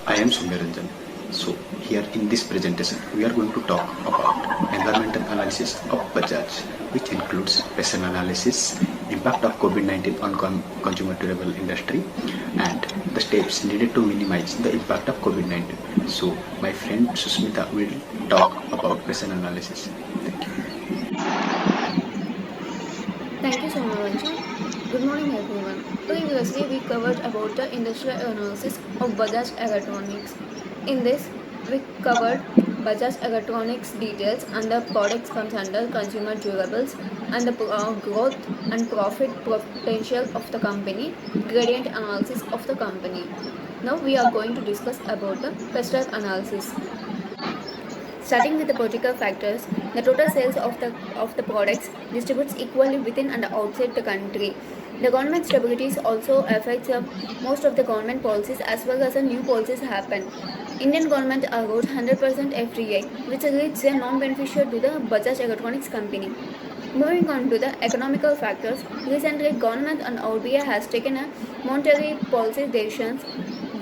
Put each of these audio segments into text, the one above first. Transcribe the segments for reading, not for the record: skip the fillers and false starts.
I am Soumyaranjan. So here in this presentation we are going to talk about environmental analysis of Bajaj, which includes patient analysis, impact of COVID-19 on consumer durable industry, and the steps needed to minimize the impact of COVID-19. So my friend Susmita will talk about patient analysis. Thank you. Thank you so much. Good morning everyone. Previously we covered about the industrial analysis of Bajaj Electronics. In this we covered Bajaj Electronics details and the products comes under consumer durables and the growth and profit potential of the company, gradient analysis of the company. Now we are going to discuss about the pestle analysis. Starting with the political factors, the total sales of the products distributes equally within and outside the country. The government stability also affects most of the government policies as well as the new policies happen. Indian government allowed 100% FDI, which leads a non-beneficial to the Bajaj Electronics company. Moving on to the economical factors, recently government and RBI has taken a monetary policy decisions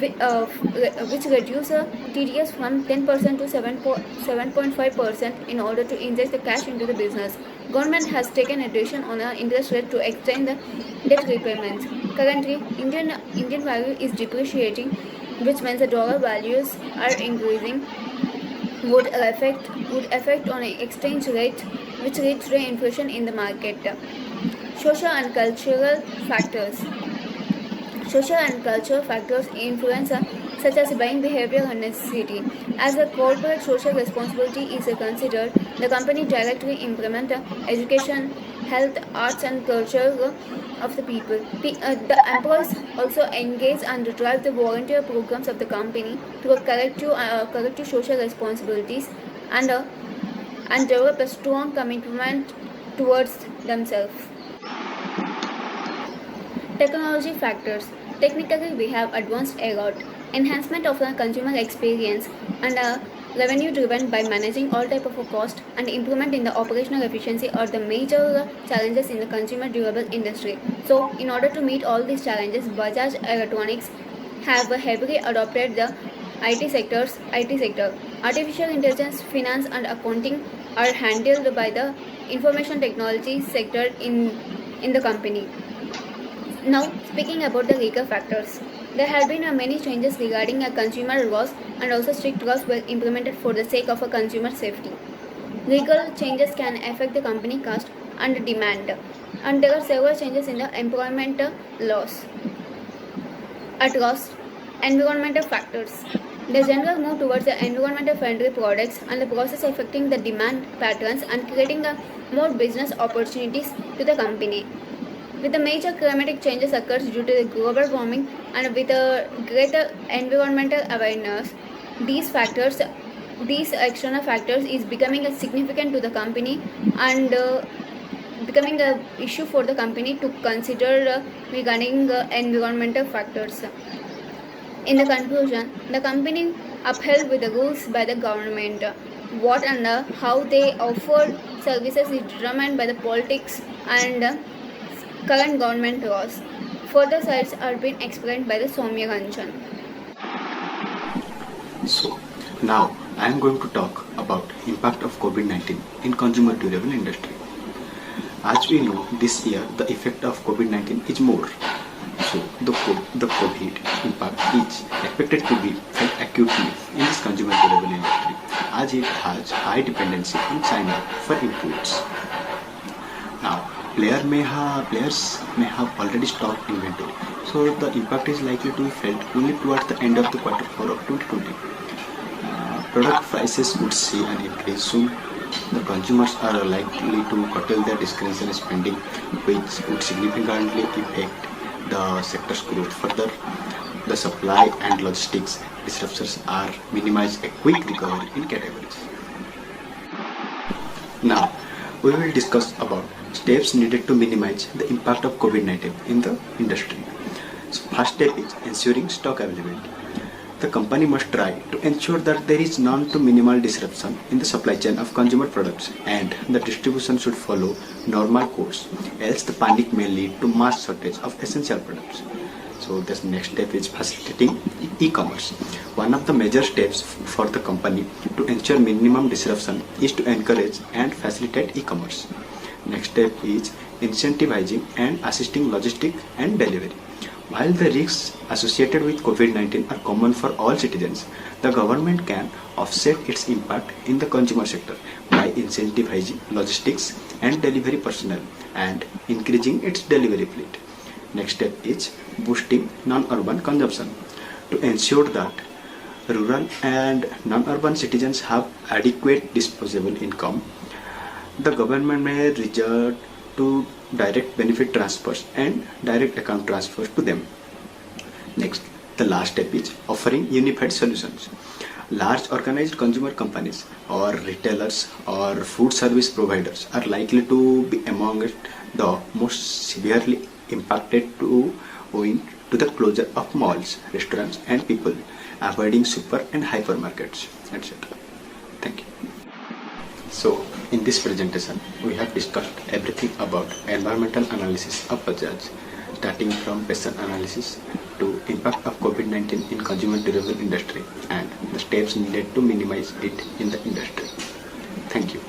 which reduce TDS from 10% to 7.5% in order to inject the cash into the business. Government has taken a decision on an interest rate to extend the debt repayments. Currently, Indian value is depreciating, which means the dollar values are increasing would affect on an exchange rate which leads to inflation in the market. Social and cultural factors. Social and cultural factors influence such as buying behavior and necessity. As a corporate social responsibility is considered, the company directly implement education, health, arts and culture of the people. The employees also engage and drive the volunteer programs of the company through collective social responsibilities and, uh, and develop a strong commitment towards themselves. Technology factors. Technically, we have advanced a lot. Enhancement of the consumer experience and revenue driven by managing all type of cost and improvement in the operational efficiency are the major challenges in the consumer durable industry. So, in order to meet all these challenges, Bajaj Electronics have heavily adopted the IT sector. Artificial intelligence, finance and accounting are handled by the information technology sector in the company. Now, speaking about the legal factors, there have been many changes regarding consumer laws and also strict laws were implemented for the sake of consumer safety. Legal changes can affect the company cost and demand, and there are several changes in the employment laws. At last, environmental factors. The general move towards the environmental friendly products and the process affecting the demand patterns and creating more business opportunities to the company. With the major climatic changes occurs due to the global warming and with a greater environmental awareness, these external factors is becoming a significant to the company and becoming a issue for the company to consider regarding environmental factors. In the conclusion, the company upheld with the rules by the government. What and how they offer services is determined by the politics and current government laws. Further sides are being explained by the Soumya Ranjan. So now I am going to talk about impact of COVID-19 in consumer durable industry. As we know, this year the effect of COVID-19 is more. So the COVID impact is expected to be felt acutely in this consumer durable industry as it has high dependency on China for imports. Now, players may have already stocked inventory, so the impact is likely to be felt only towards the end of the quarter 4 of 2020. Product prices would see an increase soon. The consumers are likely to curtail their discretionary spending, which would significantly affect the sector's growth further. The supply and logistics disruptions are minimized a quick recovery in categories. Now, we will discuss about steps needed to minimize the impact of COVID-19 in the industry. So first step is ensuring stock availability. The company must try to ensure that there is none to minimal disruption in the supply chain of consumer products and the distribution should follow normal course, else the panic may lead to mass shortage of essential products. So the next step is facilitating e-commerce. One of the major steps for the company to ensure minimum disruption is to encourage and facilitate e-commerce. Next step is incentivizing and assisting logistics and delivery. While the risks associated with COVID-19 are common for all citizens, the government can offset its impact in the consumer sector by incentivizing logistics and delivery personnel and increasing its delivery fleet. Next step is boosting non-urban consumption. To ensure that rural and non-urban citizens have adequate disposable income, the government may resort to direct benefit transfers and direct account transfers to them. Next, the last step is offering unified solutions. Large organized consumer companies or retailers or food service providers are likely to be among the most severely impacted owing to the closure of malls, restaurants and people avoiding super and hypermarkets, etc. Thank you. So, in this presentation, we have discussed everything about environmental analysis of Bajaj, starting from patient analysis to impact of COVID-19 in consumer durable industry and the steps needed to minimize it in the industry. Thank you.